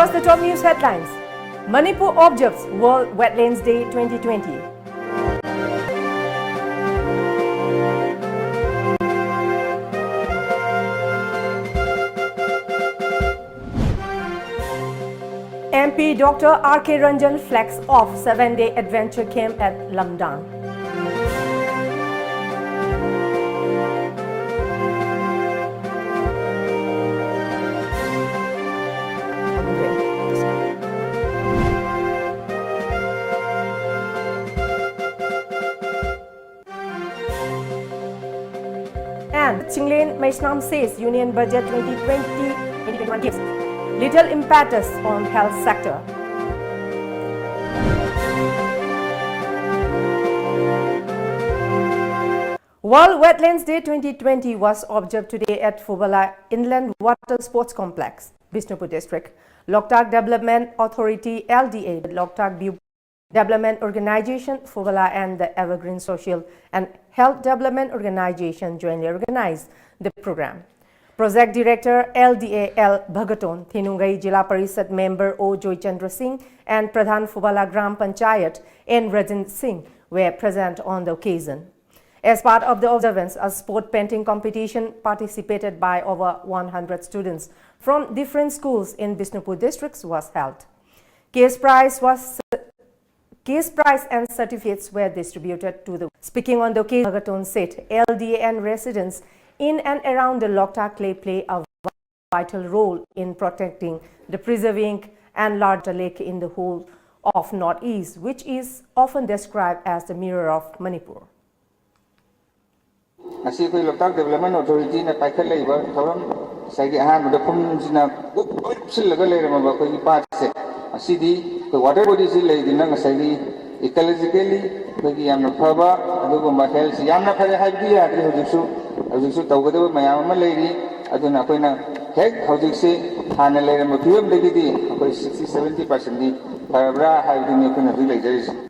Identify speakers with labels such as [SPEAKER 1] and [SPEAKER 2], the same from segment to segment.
[SPEAKER 1] was the top news headlines. Manipur observes World Wetlands Day 2020. MP Dr. R.K. Ranjan flags off 7-day adventure camp at Lamdang. And Chinglen Maisnam says Union Budget 2020-2021 gives little impetus on health sector. World Wetlands Day 2020 was observed today at Fubala Inland Water Sports Complex, Bishnupur District. Loktak Development Authority LDA, Loktak View Development Organization, Fubala and the Evergreen Social and Health Development Organization jointly organized the program. Project Director LDA L. Bhagaton, Thinungai Jila Parisad Member O. Joy Chandra Singh and Pradhan Fubala Gram Panchayat N. Rajan Singh were present on the occasion. As part of the observance, a sport painting competition participated by over 100 students from different schools in Bishnupur districts was held. Case prize and certificates were distributed to the. Speaking on the occasion, Bhagaton said LDA and residents in and around the Loktak clay play a vital role in protecting the preserving and larger lake in the whole of Northeast, which is often described as the mirror of Manipur.
[SPEAKER 2] Asi koi Loktak Development Authority na paikhat leiba thoram sai ge ahan da phum jina sil laga leirama ba koi part se asi di koi water body si lei din na sai gi ecologically koi gi yamna phaba adugo ma health yamna phare haibdi ya dri hojiksu tawgadaba mayam ama leiri aduna koina hek hojikse hana leirama phiyam degi di koi 60-70% di pharabra haibdi ne koina ri leijari.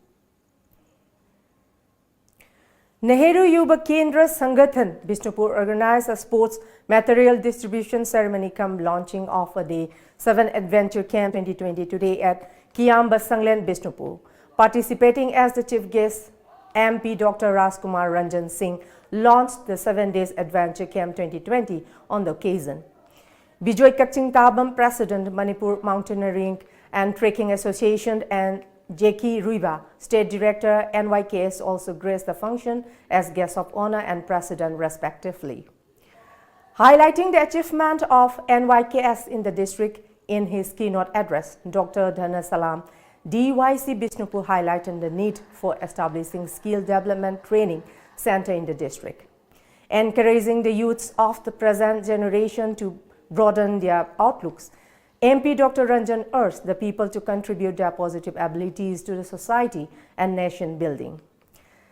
[SPEAKER 1] Nehru Yuva Kendra Sangathan, Bishnupur organized a sports material distribution ceremony come launching of a Day 7 Adventure Camp 2020 today at Kiamba Sanglen, Bishnupur. Participating as the chief guest, MP Dr. Rajkumar Ranjan Singh launched the 7 Days Adventure Camp 2020 on the occasion. Bijoy Kaching Tabam, President, Manipur Mountaineering and Trekking Association, and J.K. Ruiba, State Director, NYKS, also graced the function as guest of honor and president respectively. Highlighting the achievement of NYKS in the district in his keynote address, Dr. Dhana Salam, DYC Bishnupur highlighted the need for establishing skill development training center in the district, encouraging the youths of the present generation to broaden their outlooks. MP Dr. Ranjan urged the people to contribute their positive abilities to the society and nation building.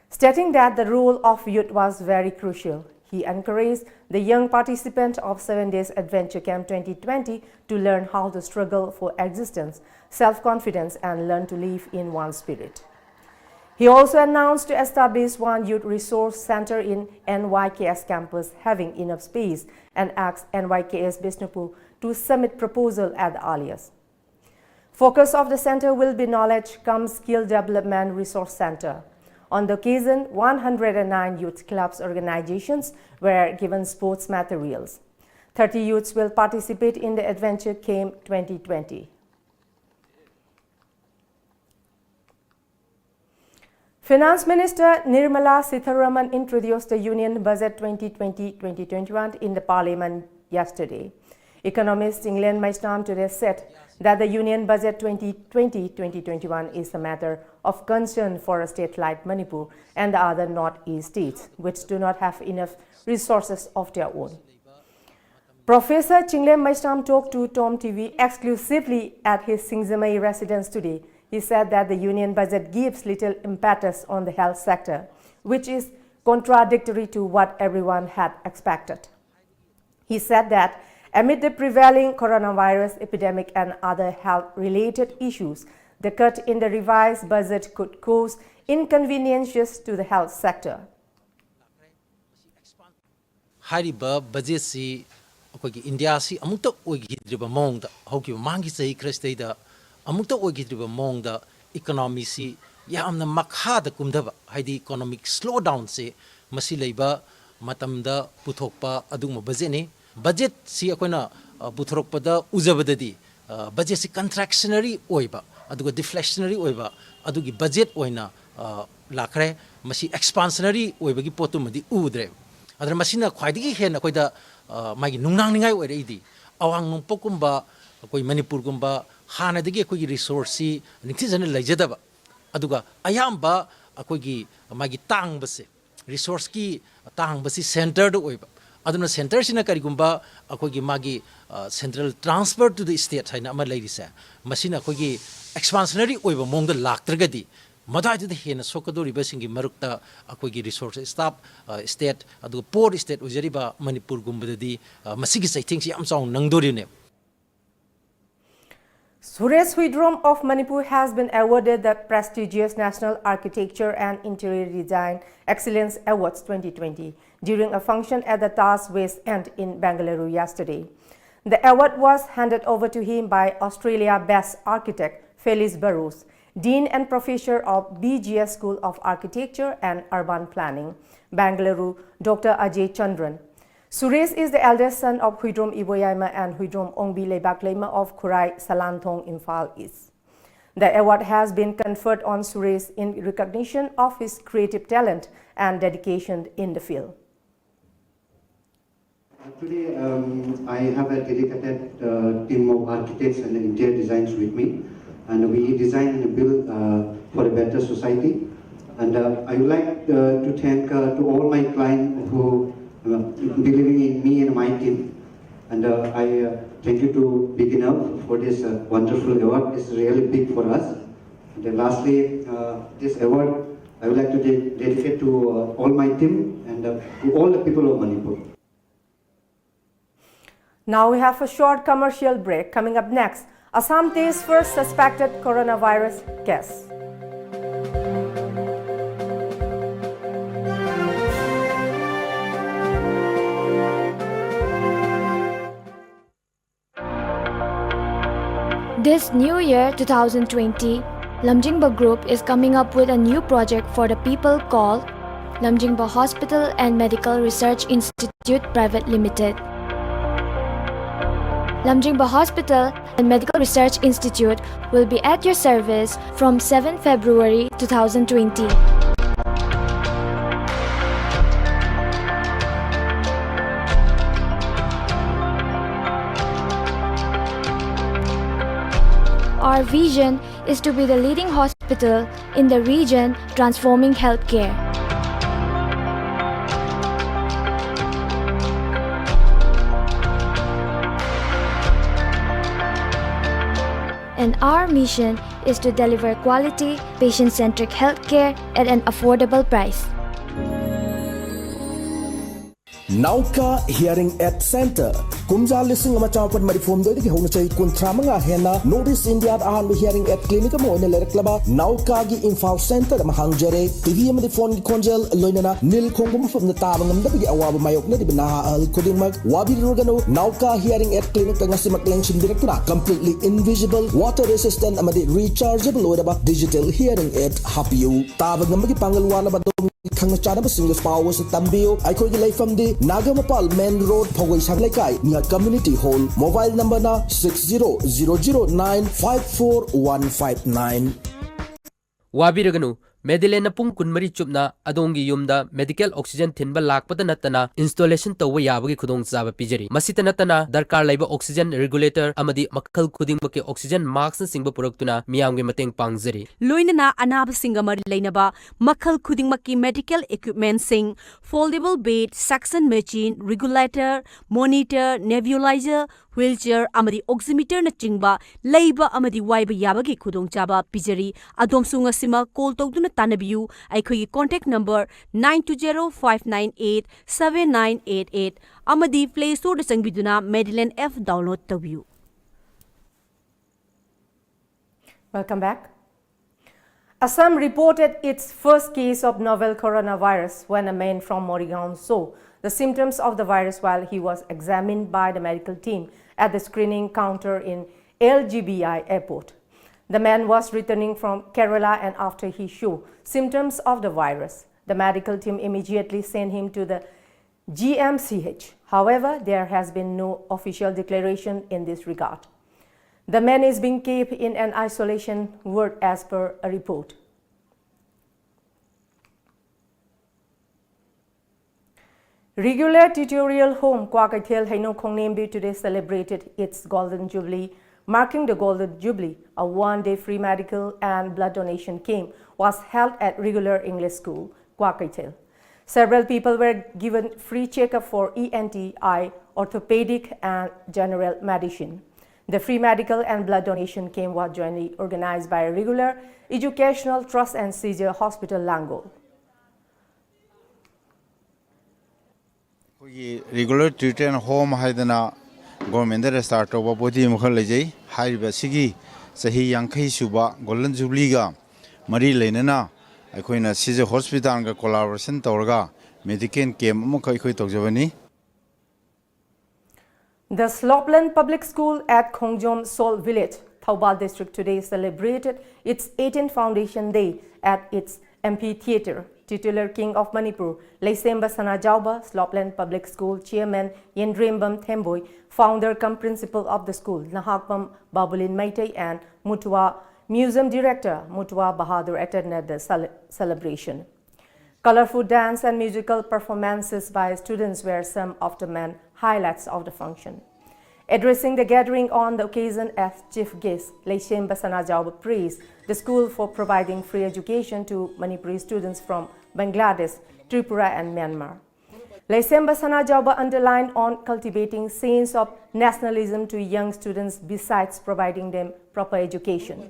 [SPEAKER 1] Stating that the role of youth was very crucial, he encouraged the young participants of 7 Days Adventure Camp 2020 to learn how to struggle for existence, self-confidence, and learn to live in one spirit. He also announced to establish one youth resource center in NYKS campus having enough space and asked NYKS Bishnupur to submit proposal at the earliest. Focus of the center will be Knowledge cum Skill Development Resource Center. On the occasion, 109 youth clubs organizations were given sports materials. 30 youths will participate in the Adventure Camp 2020. Finance Minister Nirmala Sitharaman introduced the Union Budget 2020-2021 in the Parliament yesterday. Economist Chinglen Maisnam today said that the Union Budget 2020-2021 is a matter of concern for a state like Manipur and the other Northeast states, which do not have enough resources of their own. Professor Chinglen Maisnam talked to TOMTV exclusively at his Singzamai residence today. He said that the Union Budget gives little impetus on the health sector, which is contradictory to what everyone had expected. He said that amid the prevailing coronavirus epidemic and other health-related issues, the cut in the revised budget could cause inconveniences to the health sector.
[SPEAKER 3] Hariba budget si ꯑꯩꯈꯣꯏꯒꯤ ꯏꯟꯗꯤꯌꯥꯁꯤ ꯑꯃꯨꯛꯇ ꯑꯣꯏꯈꯤꯗ꯭ꯔꯤꯕ ꯃꯑꯣꯡꯗ ꯍꯧꯈꯤꯕ ꯃꯃꯥꯡꯒꯤ ꯆꯍꯤ ꯈꯔꯁꯤꯗꯩꯗ ꯑꯃꯨꯛꯇ ꯑꯣꯏꯈꯤꯗ꯭ꯔꯤꯕ ꯃꯑꯣꯡꯗ ꯏꯀꯣꯅꯣꯃꯤꯁꯤ ꯌꯥꯝꯅ ꯃꯈꯥꯗ ꯀꯨꯝꯊꯕ ꯍꯥꯏꯗꯤ ꯏꯀꯣꯅꯣꯃꯤꯛ ꯁ꯭ꯂꯣ ꯗꯥꯎꯟꯁꯦ ꯃꯁꯤ ꯂꯩꯕ ꯃꯇꯝꯗ ꯄꯨꯊꯣꯛꯄ ꯑꯗꯨꯒꯨꯝꯕ ꯕꯖꯦꯠꯅꯤ ꯕꯖꯦꯠꯁꯤ ꯑꯩꯈꯣꯏꯅ ꯄꯨꯊꯣꯔꯛꯄꯗ ꯎꯖꯕꯗꯗꯤ ꯕꯖꯦꯠꯁꯤ ꯀꯟꯇ꯭ꯔꯦꯛꯁꯅꯔꯤ ꯑꯣꯏꯕ ꯑꯗꯨꯒ ꯗꯤꯐ꯭ꯂꯦꯛꯁꯅꯔꯤ ꯑꯣꯏꯕ ꯑꯗꯨꯒꯤ ꯕꯖꯦꯠ ꯑꯣꯏꯅ ꯂꯥꯛꯈ꯭ꯔꯦ ꯃꯁꯤ ꯑꯦꯛꯁꯄꯥꯟꯁꯅꯔꯤ ꯑꯣꯏꯕꯒꯤ ꯄꯣꯠꯇꯨꯃꯗꯤ ꯎꯗ꯭ꯔꯦ ꯑꯗꯨꯅ ꯃꯁꯤꯅ ꯈ꯭ꯋꯥꯏꯗꯒꯤ ꯍꯦꯟꯅ ꯑꯩꯈꯣꯏꯗ ꯃꯥꯒꯤ ꯅꯨꯡꯅꯥꯡꯅꯤꯡꯉꯥꯏ ꯑꯣꯏꯔꯛꯏꯗꯤ ꯑꯋꯥꯡ ꯅꯣꯡꯄꯣꯛꯀꯨꯝꯕ ꯑꯩꯈꯣꯏ ꯃꯅꯤꯄꯨꯔꯒꯨꯝꯕ ꯍꯥꯟꯅꯗꯒꯤ ꯑꯩꯈꯣꯏꯒꯤ ꯔꯤꯁꯣꯔꯁꯁꯤ ꯅꯤꯡꯊꯤꯖꯅ ꯂꯩꯖꯗꯕ ꯑꯗꯨꯒ ꯑꯌꯥꯝꯕ ꯑꯩꯈꯣꯏꯒꯤ ꯃꯥꯒꯤ ꯇꯥꯡꯕꯁꯦ ꯔꯤꯁꯣꯔꯁꯀꯤ ꯇꯥꯡꯕꯁꯤ ꯁꯦꯟꯇꯔꯗ ꯑꯣꯏꯕ ꯑꯗꯨꯅ ꯁꯦꯟꯇꯔꯁꯤꯅ ꯀꯔꯤꯒꯨꯝꯕ ꯑꯩꯈꯣꯏꯒꯤ ꯃꯥꯒꯤ ꯁꯦꯟꯇ꯭ꯔꯦꯜ ꯇ꯭ꯔꯥꯟꯁꯐꯔ ꯇꯨ ꯗ ꯁ꯭ꯇꯦꯠ ꯍꯥꯏꯅ ꯑꯃ ꯂꯩꯔꯤꯁꯦ ꯃꯁꯤꯅ ꯑꯩꯈꯣꯏꯒꯤ ꯑꯦꯛꯁꯄꯥꯟꯁꯅꯔꯤ ꯑꯣꯏꯕ ꯃꯑꯣꯡꯗ ꯂꯥꯛꯇ꯭ꯔꯒꯗꯤ ꯃꯗꯨꯋꯥꯏꯗꯨꯗ ꯍꯦꯟꯅ ꯁꯣꯛꯀꯗꯧꯔꯤꯕꯁꯤꯡꯒꯤ ꯃꯔꯛꯇ ꯑꯩꯈꯣꯏꯒꯤ ꯔꯤꯁꯣꯔꯁ ꯁ꯭ꯇꯦꯠ ꯑꯗꯨꯒ ꯄꯣꯔ ꯁ꯭ꯇꯦꯠ ꯑꯣꯏꯖꯔꯤꯕ ꯃꯅꯤꯄꯨꯔꯒꯨꯝꯕꯗꯗꯤ ꯃꯁꯤꯒꯤ ꯆꯩꯊꯦꯡꯁꯤ ꯌꯥꯝ ꯆꯥꯎꯅ ꯅꯪꯗꯣꯔꯤꯕꯅꯦꯕ.
[SPEAKER 1] Suresh Huidrom of Manipur has been awarded the prestigious National Architecture and Interior Design Excellence Awards 2020 during a function at the Taj West End in Bengaluru yesterday. The award was handed over to him by Australia-based architect Felice Barros, Dean and Professor of BGS School of Architecture and Urban Planning, Bengaluru, Dr. Ajay Chandran. Suresh is the eldest son of Huidrom Iboyaima and Huidrom Ongbi Lebaklema of Kurai Salanthong, Imphal East. The award has been conferred on Suresh in recognition of his creative talent and dedication in the field.
[SPEAKER 4] Today, I have a dedicated team of architects and interior designers with me, and we design and build for a better society. And I would like to thank to all my clients who believing in me and my team, and I thank you to Beginner for this wonderful award. It's really big for us. And then lastly, this award I would like to dedicate to all my team and to all the people of Manipur.
[SPEAKER 1] Now we have a short commercial break. Coming up next, Assam takes first suspected coronavirus case.
[SPEAKER 5] This new year, 2020, Lamjingba Group is coming up with a new project for the people called Lamjingba Hospital and Medical Research Institute Private Limited. Lamjingba Hospital and Medical Research Institute will be at your service from 7 February 2020. Our vision is to be the leading hospital in the region, transforming healthcare. And our mission is to deliver quality, patient-centric healthcare at an affordable price.
[SPEAKER 6] Nauka Hearing Aid Center. Kumja lising ama chawpan marifom doi ki hona chai kuntramanga hena Northeast India ahan hearing aid clinic mo ina lereklaba Nauka gi Imphal Center ma hangjare TV am di phone gi konjel loinana nil khongum fam na tabangam da gi awaba mayok na di bina al kuding mag wabi rogano Nauka Hearing Aid Clinic ngasi makleng sim directna completely invisible water resistant amadi rechargeable loida ba digital hearing aid hapiu tabangam gi pangalwana ba khangna chana ba single power sa tambio ai khoi gi laifam di Nagamapal Main Road Phawai Saglaikai near Community Hall. Mobile number na 6000954159.
[SPEAKER 7] Wabiraganu Medilena pung kunmari chupna adongi yumda medical oxygen thinba lakpada natana installation tawwa yabagi khudong chaba pijari masita natana darkar laiba oxygen regulator amadi makhal khudingmaki oxygen mask na singba puraktuna miyamgi mateng pangjari
[SPEAKER 8] loinana anab singamar leinaba makhal khudingmaki medical equipment sing foldable bed suction machine regulator monitor nebulizer wheelchair amadi oximeter na chingba leiba amadi waiba yabagi khudong chaba pijari adom sunga sima call tawduna tanabiu aikhogi contact number 9205987988 amadi play store da sangbiduna Medillion F download tabiu.
[SPEAKER 1] Welcome back. Assam reported its first case of novel coronavirus when a man from Morigaon saw the symptoms of the virus while he was examined by the medical team at the screening counter in LGBI airport. The man was returning from Kerala, and after he showed symptoms of the virus, the medical team immediately sent him to the GMCH. However, there has been no official declaration in this regard. The man is being kept in an isolation ward as per a report. Regular tutorial home Kwakaithel Haino Khongnembi today celebrated its Golden Jubilee. Marking the Golden Jubilee, a one-day free medical and blood donation camp was held at regular English school, Kwakaithel. Several people were given free checkup for ENT, eye, orthopedic and general medicine. The free medical and blood donation camp was jointly organized by Regular Educational Trust and Seizure Hospital, Langol.
[SPEAKER 9] Regular treatment home haidana government start over body mukhalajai hariba sigi sahi yankai suba Golden Jubilee ga mari lenana aikoina seizure hospital ga collaboration tawraga medical camp amukai khoi tawjabani.
[SPEAKER 1] The Slopland Public School at Khongjom Sol Village, Thoubal District today celebrated its 18th Foundation Day at its amphitheatre. Titular King of Manipur, Leisemba Sanajauba, Slopland Public School Chairman Yendrembam Themboy, founder cum principal of the school, Nahakpam Babulin Maitei, and Mutua Museum Director Mutua Bahadur attended the celebration. Colorful dance and musical performances by students were some of the main highlights of the function. Addressing the gathering on the occasion as chief guest, Leisemba Sanajauba praised the school for providing free education to Manipuri students from Bangladesh, Tripura and Myanmar. Leisemba Sanajauba underlined on cultivating sense of nationalism to young students besides providing them proper education.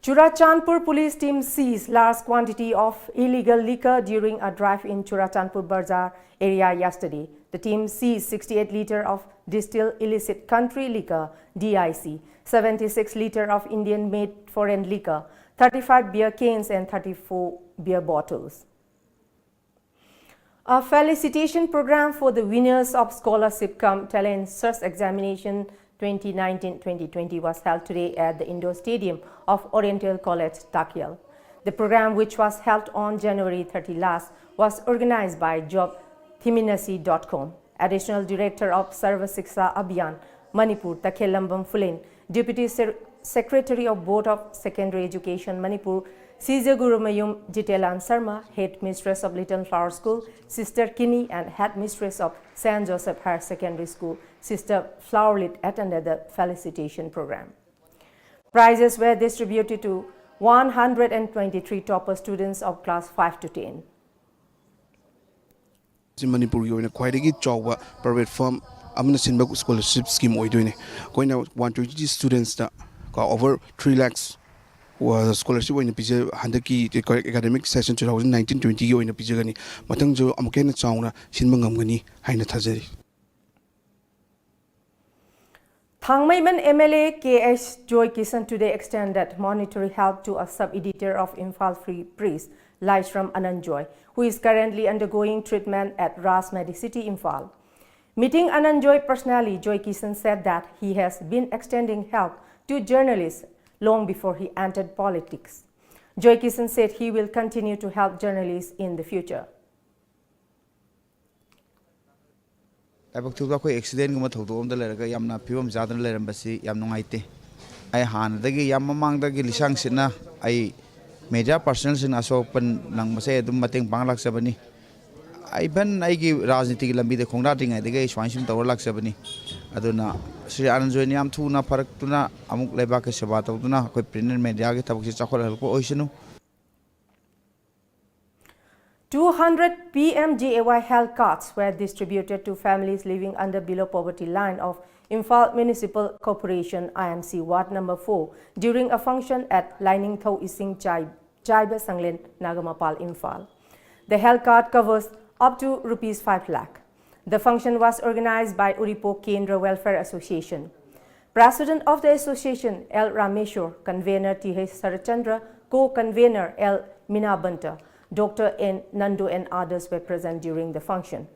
[SPEAKER 1] Churachandpur police team seized large quantity of illegal liquor during a drive in Churachandpur Bazaar area yesterday. The team seized 68 liters of distilled illicit country liquor (DIC), 76 liters of Indian-made foreign liquor, 35 beer cans and 34 beer bottles. A felicitation program for the winners of Scholarship Cum Talent Search Examination 2019-2020 was held today at the indoor stadium of Oriental College, Takyal. The program, which was held on January 30 last, was organized by jobthiminasi.com. Additional Director of Sarva Siksha Abhiyan, Manipur, Takhelambam Fulen, Deputy Secretary of Board of Secondary Education, Manipur, Caesar Gurumayum Jitelan Sarma, Head Mistress of Little Flower School, Sister Kinney, and Head Mistress of St. Joseph Higher Secondary School, Sister Flowerlit, attended the felicitation program. Prizes were distributed to 123 topper students of class 5 to 10.
[SPEAKER 10] Manipur is a private firm scholarship scheme. We have 120 students over 3 lakhs. Scholarship in the academic session 2019-20 in the Pijagani. Matanjo Amkana Chowna, Shinmangamani, Haina Tazeri.
[SPEAKER 1] Thangmaiban MLA KS Joy Kisan today extended monetary help to a sub-editor of Imphal Free Press, Laishram Ananjoy, who is currently undergoing treatment at Ras Medicity, Imphal. Meeting Ananjoy personally, Joy Kisan said that he has been extending help to journalists long before he entered politics. Joy Kisan said he will continue to help journalists in the future.
[SPEAKER 11] Accident yamna pium zadan lerambasi yam nungaite. I han dagi yamamang dagi lisang sina I media personal sin aso pen nang masay dum mating panglak sabani. I ban I give Razniti lambi the conducting I the gay swanshim tower lak sabani. Aduna Sri Ananjoy Yam Tuna Paratuna Amuk Lebaka Shabatuna, Quit Printer Media, Tabaki Chakol Oceanu.
[SPEAKER 1] 200 PMGAY health cards were distributed to families living under below poverty line of Imphal Municipal Corporation IMC Ward number 4 during a function at Lining Thau Ising Jaiba Sanglen Nagamapal Imphal. The health card covers up to Rs 5 lakh. The function was organized by Uripo Kendra Welfare Association. President of the association L. Rameshwar, convener T.H. Sarachandra, co-convener L. Minabanta, Dr. N. Nandu and others were present during the function.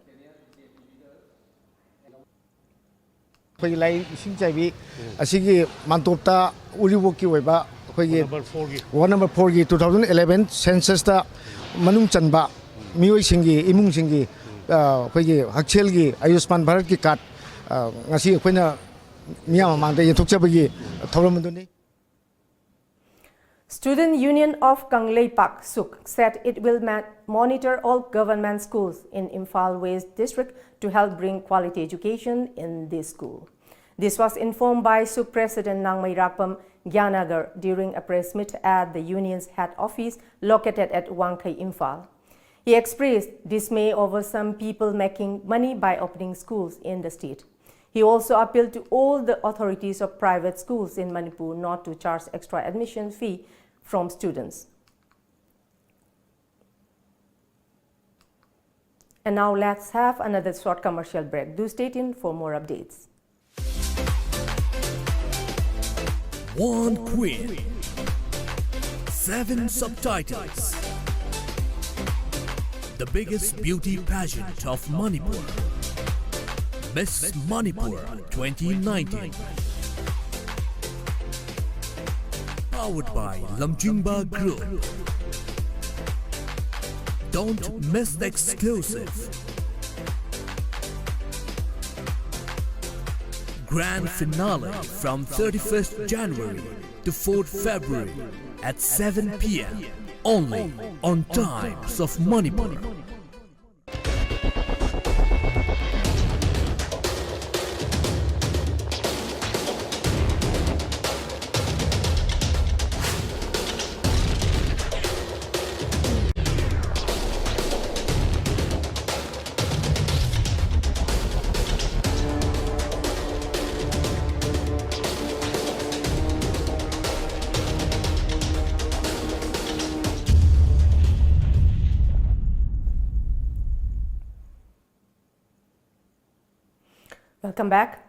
[SPEAKER 12] We like Singjavi, Asigi Mantopta, Uriwoki Weba, Ward number 4, 2011 census the Manung Chanba, Mio Singi, Imung Singi, Hakchelgi, Ayusman Baraki Kat, Nasi Quena Miamanda, Tukchabagi, Toramunduni.
[SPEAKER 1] Student Union of Kangleipak Suk said it will monitor all government schools in Imphal West District to help bring quality education in this school. This was informed by Suk President Nangmai Rakpam Gyanagar during a press meet at the union's head office located at Wangkai, Imphal. He expressed dismay over some people making money by opening schools in the state. He also appealed to all the authorities of private schools in Manipur not to charge extra admission fee from students. And now let's have another short commercial break. Do stay tuned for more updates.
[SPEAKER 13] One Queen, 7 subtitles. The biggest beauty pageant of Manipur, Miss Manipur 2019. Powered by Lamjingba Group. Don't miss the exclusive. Grand finale from 31st January to 4th February at 7 p.m. only on Times of Manipur.
[SPEAKER 1] Welcome back.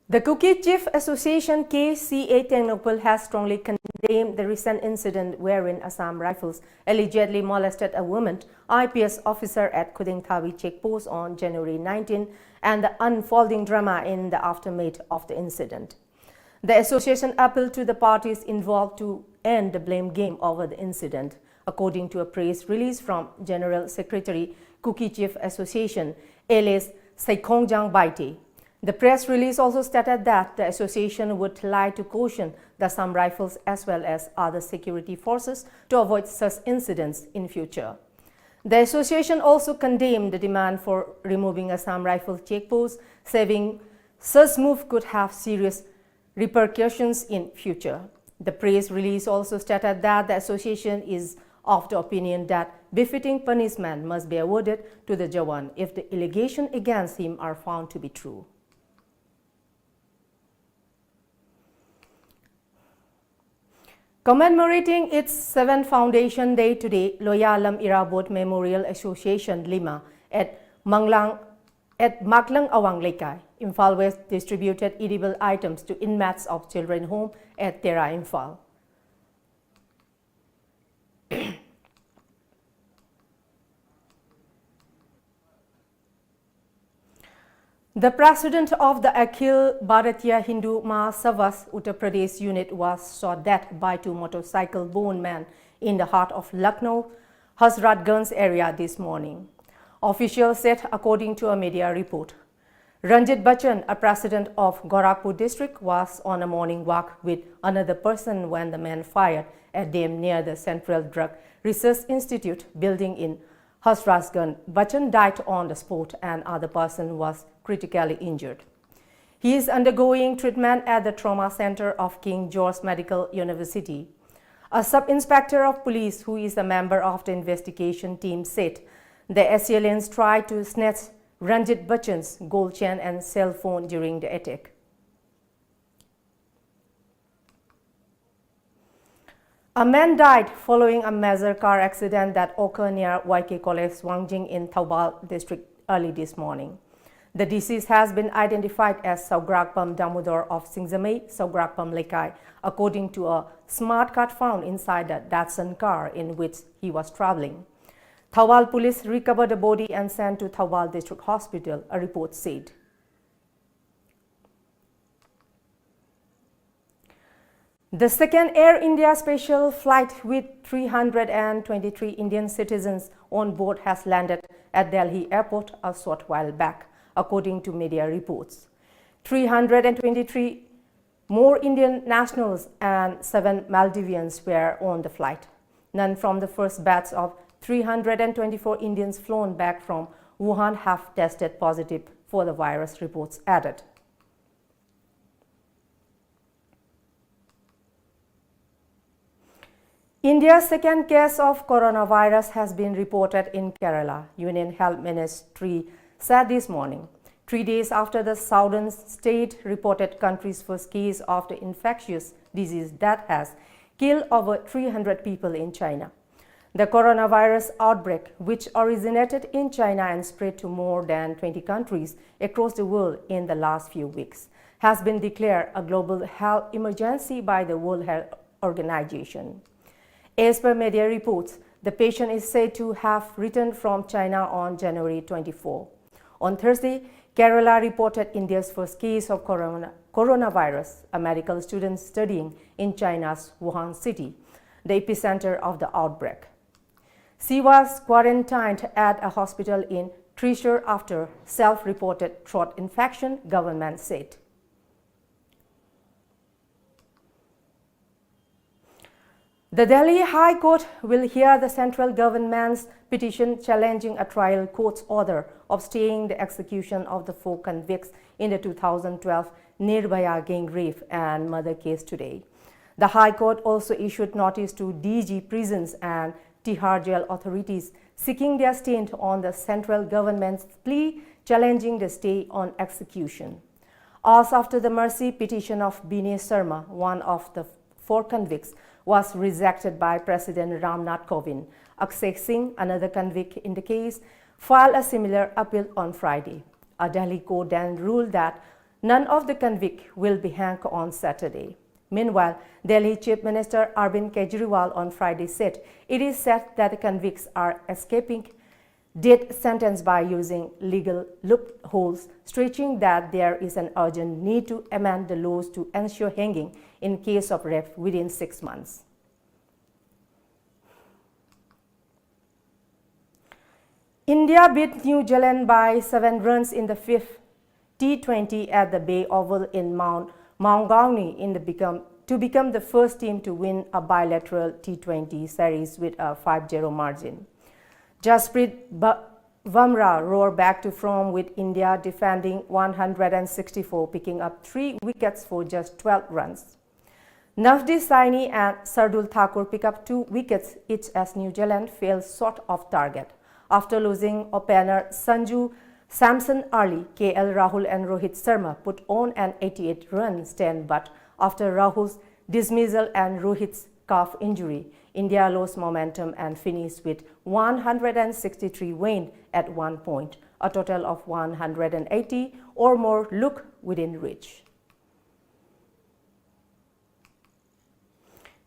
[SPEAKER 1] The Kuki Chief Association KCA Tengnopal has strongly condemned the recent incident wherein Assam Rifles allegedly molested a woman IPS officer at Kudingthawi checkpost on January 19 and the unfolding drama in the aftermath of the incident. The association appealed to the parties involved to end the blame game over the incident, according to a press release from General Secretary Kuki Chief Association alias Saikongjang Baite. The press release also stated that the association would like to caution the Assam Rifles as well as other security forces to avoid such incidents in future. The association also condemned the demand for removing Assam Rifle checkposts, saying such move could have serious repercussions in future. The press release also stated that the association is of the opinion that befitting punishment must be awarded to the Jawan if the allegations against him are found to be true. Commemorating its 7th Foundation Day today, Loyalam Irabot Memorial Association Lima at Maklang Awang Lekai, Imphal West distributed edible items to inmates of children home at Tera Imphal. The president of the Akhil Bharatiya Hindu Mahasabha's Uttar Pradesh unit was shot dead by 2 motorcycle-borne men in the heart of Lucknow, Hazratganj area this morning. Officials said according to a media report. Ranjit Bachchan, a president of Gorakhpur district, was on a morning walk with another person when the men fired at them near the Central Drug Research Institute building in Hazratganj. Bachchan died on the spot and other person was critically injured. He is undergoing treatment at the Trauma Center of King George Medical University. A sub-inspector of police who is a member of the investigation team said the assailants tried to snatch Ranjit Bachchan's gold chain and cell phone during the attack. A man died following a major car accident that occurred near YK College, Wangjing in Thoubal district early this morning. The deceased has been identified as Saugrakpam Damodar of Singzamei, Saugrakpam Lekai, according to a smart card found inside the Datsun car in which he was traveling. Thoubal police recovered the body and sent to Thoubal District Hospital, a report said. The second Air India special flight with 323 Indian citizens on board has landed at Delhi airport a short while back, according to media reports. 323 more Indian nationals and 7 Maldivians were on the flight. None from the first batch of 324 Indians flown back from Wuhan have tested positive for the virus, reports added. India's second case of coronavirus has been reported in Kerala, Union Health Ministry said this morning, 3 days after the southern state reported country's first case of the infectious disease that has killed over 300 people in China. The coronavirus outbreak, which originated in China and spread to more than 20 countries across the world in the last few weeks, has been declared a global health emergency by the World Health Organization. As per media reports, the patient is said to have returned from China on January 24. On Thursday, Kerala reported India's first case of coronavirus, a medical student studying in China's Wuhan city, the epicenter of the outbreak. She was quarantined at a hospital in Thrissur after self-reported throat infection, government said. The Delhi High Court will hear the central government's petition challenging a trial court's order of staying the execution of the 4 convicts in the 2012 Nirbhaya gang rape and murder case today. The High Court also issued notice to DG prisons and Tihar jail authorities seeking their stand on the central government's plea challenging the stay on execution. Hours after the mercy petition of Binay Sharma, one of the 4 convicts, was rejected by President Ramnath Kovind, Akshay Singh, another convict in the case, filed a similar appeal on Friday. A Delhi court then ruled that none of the convicts will be hanged on Saturday. Meanwhile, Delhi Chief Minister Arvind Kejriwal on Friday said it is said that the convicts are escaping death sentence by using legal loopholes, stretching that there is an urgent need to amend the laws to ensure hanging in case of rape within 6 months. India beat New Zealand by 7 runs in the 5th T20 at the Bay Oval in Mount Maungaunee to become the first team to win a bilateral T20 series with a 5-0 margin. Jasprit Bumrah roared back to form with India defending 164, picking up 3 wickets for just 12 runs. Navdeep Saini and Sardul Thakur pick up 2 wickets each as New Zealand fell short of target. After losing opener Sanju Samson early, KL Rahul and Rohit Sharma put on an 88-run stand, but after Rahul's dismissal and Rohit's calf injury, India lost momentum and finished with 163 win at 1 point. A total of 180 or more look within reach.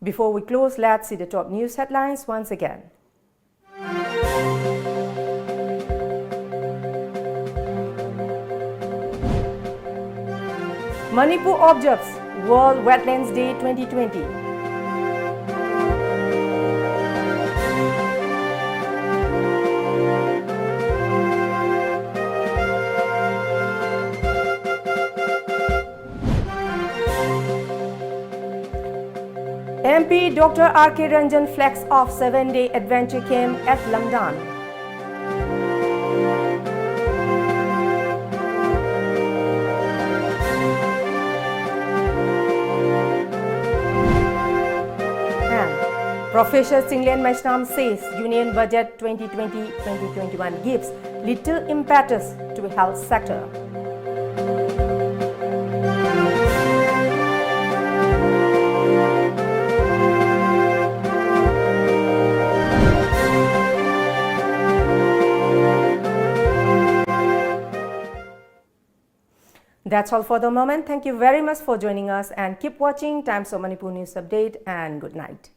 [SPEAKER 1] Before we close, let's see the top news headlines once again. Manipur observes World Wetlands Day 2020. MP Dr. R.K. Ranjan flags off 7-day adventure camp at Lamdan. And Professor Singlen Maishnam says Union Budget 2020-2021 gives little impetus to health sector. That's all for the moment. Thank you very much for joining us and keep watching Times of Manipur News Update and good night.